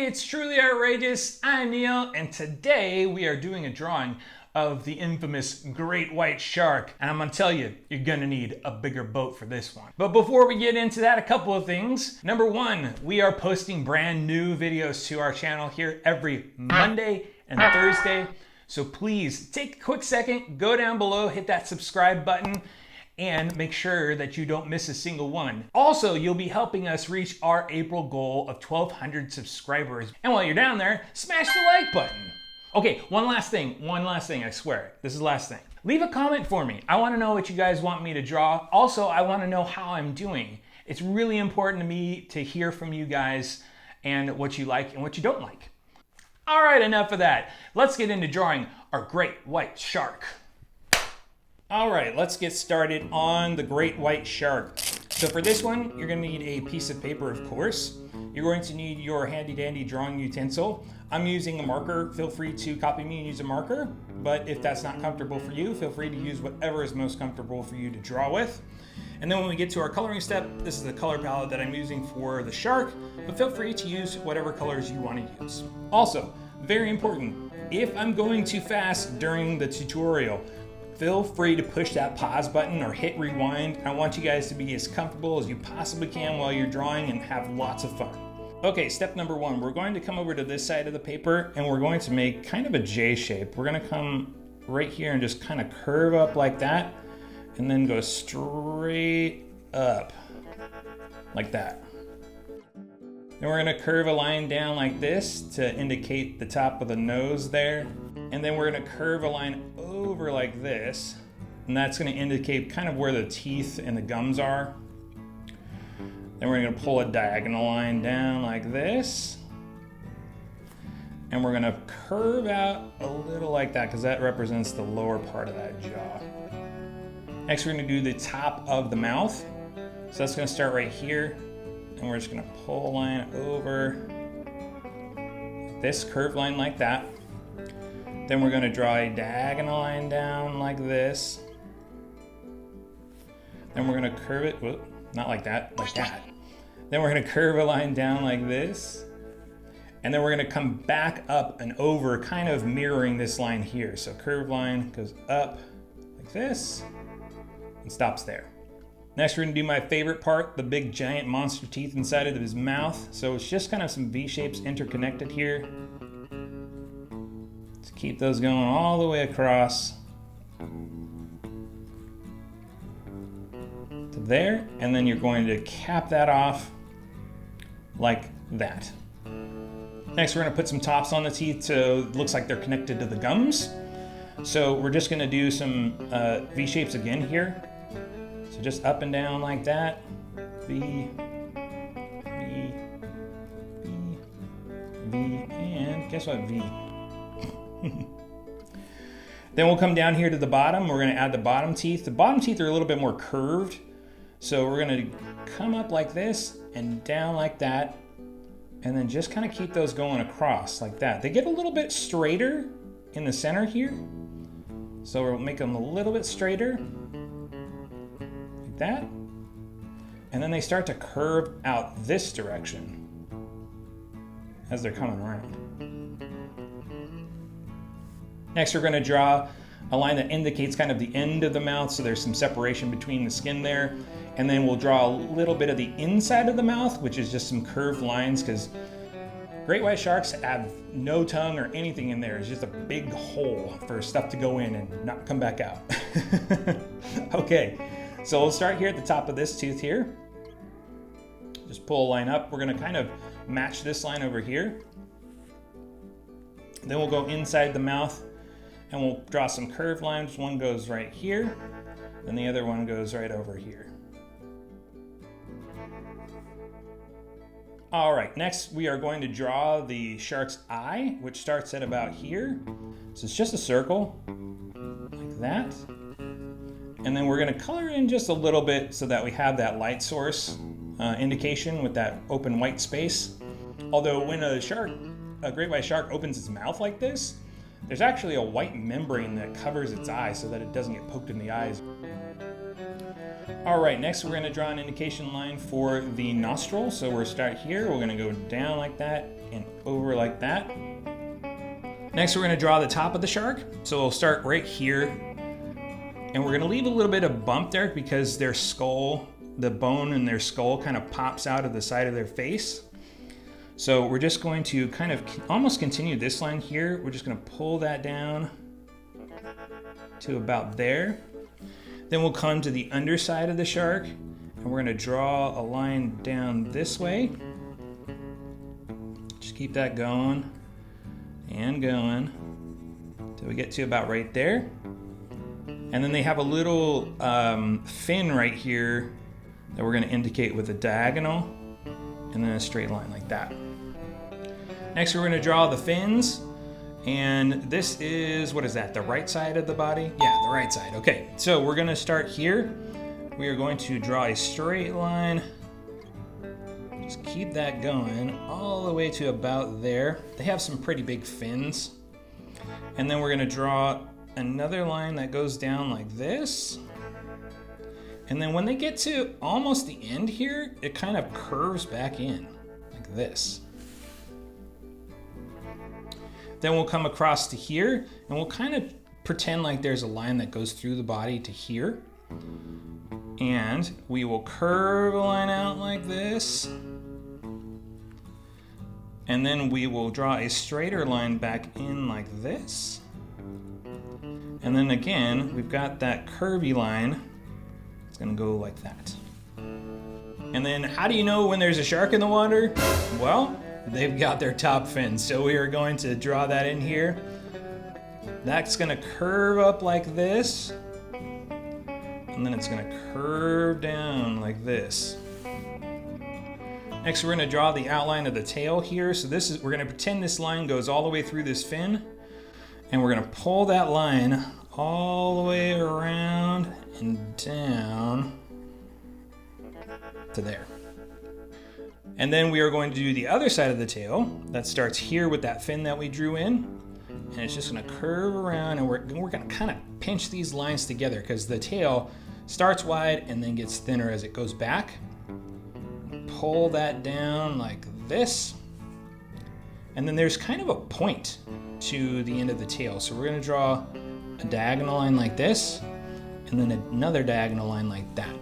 it's truly outrageous. I'm Neil, and today we are doing a drawing of the infamous great white shark. And I'm gonna tell you, you're gonna need a bigger boat for this one. But before we get into that, a couple of things. Number one, we are posting brand new videos to our channel here every Monday and Thursday. So please take a quick second, go down below, hit that subscribe button, and make sure that you don't miss a single one. Also, you'll be helping us reach our April goal of 1,200 subscribers. And while you're down there, smash the like button. Okay, one last thing, I swear. This is the last thing. Leave a comment for me. I wanna know what you guys want me to draw. Also, I wanna know how I'm doing. It's really important to me to hear from you guys and what you like and what you don't like. All right, enough of that. Let's get into drawing our great white shark. All right, let's get started on the great white shark. So for this one, you're gonna need a piece of paper, of course. You're going to need your handy dandy drawing utensil. I'm using a marker. Feel free to copy me and use a marker, but if that's not comfortable for you, feel free to use whatever is most comfortable for you to draw with. And then when we get to our coloring step, this is the color palette that I'm using for the shark, but feel free to use whatever colors you want to use. Also, very important, if I'm going too fast during the tutorial, feel free to push that pause button or hit rewind. I want you guys to be as comfortable as you possibly can while you're drawing and have lots of fun. Okay, step number one, we're going to come over to this side of the paper and we're going to make kind of a J shape. We're gonna come right here and just kind of curve up like that and then go straight up like that. Then we're gonna curve a line down like this to indicate the top of the nose there. And then we're gonna curve a line over like this. And that's gonna indicate kind of where the teeth and the gums are. Then we're gonna pull a diagonal line down like this. And we're gonna curve out a little like that because that represents the lower part of that jaw. Next, we're gonna do the top of the mouth. So that's gonna start right here. And we're just gonna pull a line over this curved line like that. Then we're gonna draw a diagonal line down like this. Then we're gonna curve it, whoop, not like that, like that. Then we're gonna curve a line down like this. And then we're gonna come back up and over, kind of mirroring this line here. So curved line goes up like this and stops there. Next, we're gonna do my favorite part, the big giant monster teeth inside of his mouth. So it's just kind of some V shapes interconnected here. Let's keep those going all the way across to there. And then you're going to cap that off like that. Next, we're gonna put some tops on the teeth so it looks like they're connected to the gums. So we're just gonna do some V shapes again here. So just up and down like that. V, V, V, V, and guess what? V. Then we'll come down here to the bottom. We're gonna add the bottom teeth. The bottom teeth are a little bit more curved. So we're gonna come up like this and down like that. And then just kind of keep those going across like that. They get a little bit straighter in the center here. So we'll make them a little bit straighter. That, and then they start to curve out this direction as they're coming around. Next, we're going to draw a line that indicates kind of the end of the mouth, so there's some separation between the skin there. And then we'll draw a little bit of the inside of the mouth, which is just some curved lines, because great white sharks have no tongue or anything in there. It's just a big hole for stuff to go in and not come back out. Okay. So we'll start here at the top of this tooth here. Just pull a line up. We're gonna kind of match this line over here. Then we'll go inside the mouth and we'll draw some curved lines. One goes right here, and the other one goes right over here. All right, next we are going to draw the shark's eye, which starts at about here. So it's just a circle, like that. And then we're gonna color in just a little bit so that we have that light source indication with that open white space. Although when a great white shark opens its mouth like this, there's actually a white membrane that covers its eyes so that it doesn't get poked in the eyes. All right, next we're gonna draw an indication line for the nostril. So we'll start here, we're gonna go down like that and over like that. Next, we're gonna draw the top of the shark. So we'll start right here, and we're gonna leave a little bit of bump there because their skull, the bone in their skull kind of pops out of the side of their face. So we're just going to kind of almost continue this line here. We're just gonna pull that down to about there. Then we'll come to the underside of the shark, and we're gonna draw a line down this way. Just keep that going and going till we get to about right there. And then they have a little fin right here that we're gonna indicate with a diagonal and then a straight line like that. Next, we're gonna draw the fins. And this is, what is that, the right side of the body? Yeah, the right side. Okay, so we're gonna start here. We are going to draw a straight line. Just keep that going all the way to about there. They have some pretty big fins. And then we're gonna draw another line that goes down like this. And then when they get to almost the end here, it kind of curves back in like this. Then we'll come across to here, and we'll kind of pretend like there's a line that goes through the body to here. And we will curve a line out like this. And then we will draw a straighter line back in like this. And then again, we've got that curvy line. It's gonna go like that. And then how do you know when there's a shark in the water? Well, they've got their top fin. So we are going to draw that in here. That's gonna curve up like this. And then it's gonna curve down like this. Next, we're gonna draw the outline of the tail here. So this is, we're gonna pretend this line goes all the way through this fin. And we're gonna pull that line all the way around and down to there. And then we are going to do the other side of the tail. That starts here with that fin that we drew in. And it's just gonna curve around, and we're gonna kind of pinch these lines together because the tail starts wide and then gets thinner as it goes back. Pull that down like this. And then there's kind of a point to the end of the tail. So we're gonna draw a diagonal line like this, and then another diagonal line like that.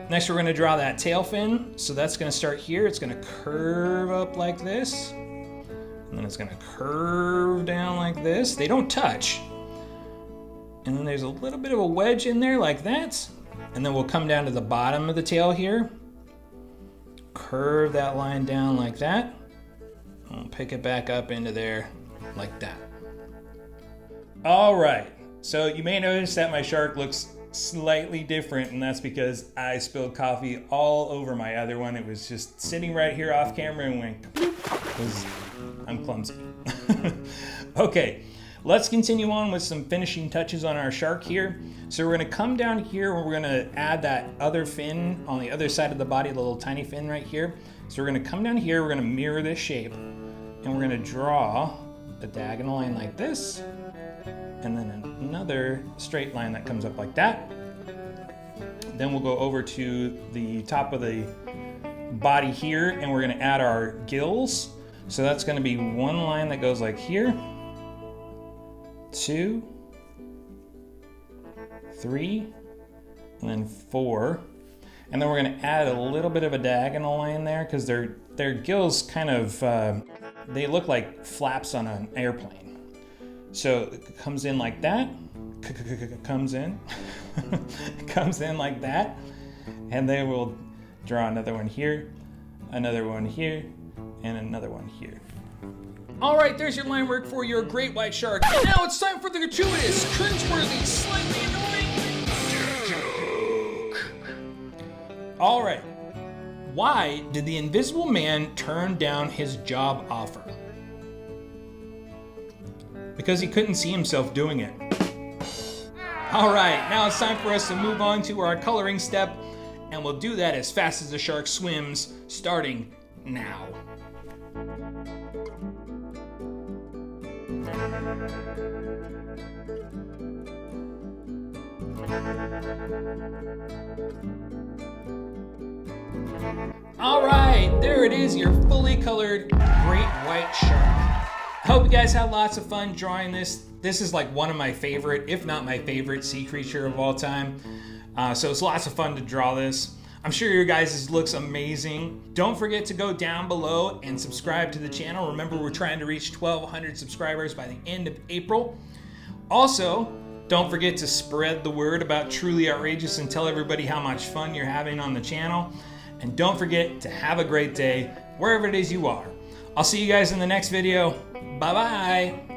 Next, we're gonna draw that tail fin. So that's gonna start here. It's gonna curve up like this. And then it's gonna curve down like this. They don't touch. And then there's a little bit of a wedge in there like that. And then we'll come down to the bottom of the tail here. Curve that line down like that. And we'll pick it back up into there like that. All right, so you may notice that my shark looks slightly different, and that's because I spilled coffee all over my other one. It was just sitting right here off camera and went because I'm clumsy. Okay, let's continue on with some finishing touches on our shark here. So we're gonna come down here and we're gonna add that other fin on the other side of the body, the little tiny fin right here. So we're gonna come down here, we're gonna mirror this shape, and we're gonna draw a diagonal line like this, and then another straight line that comes up like that. Then we'll go over to the top of the body here, and we're gonna add our gills. So that's gonna be one line that goes like here, 2, 3, and then 4. And then we're gonna add a little bit of a diagonal line there because their gills kind of, they look like flaps on an airplane. So it comes in like that, comes in, comes in like that, and then we'll draw another one here, and another one here. All right, there's your line work for your great white shark. And now it's time for the gratuitous, cringeworthy, slightly annoying joke. All right, why did the Invisible Man turn down his job offer? Because he couldn't see himself doing it. All right, now it's time for us to move on to our coloring step, and we'll do that as fast as the shark swims, starting now. All right, there it is, your fully colored great white shark. Hope you guys had lots of fun drawing this. This is like one of my favorite, if not my favorite, sea creature of all time. So it's lots of fun to draw this. I'm sure your guys' looks amazing. Don't forget to go down below and subscribe to the channel. Remember, we're trying to reach 1,200 subscribers by the end of April. Also, don't forget to spread the word about Truly Outrageous and tell everybody how much fun you're having on the channel. And don't forget to have a great day wherever it is you are. I'll see you guys in the next video. Bye-bye.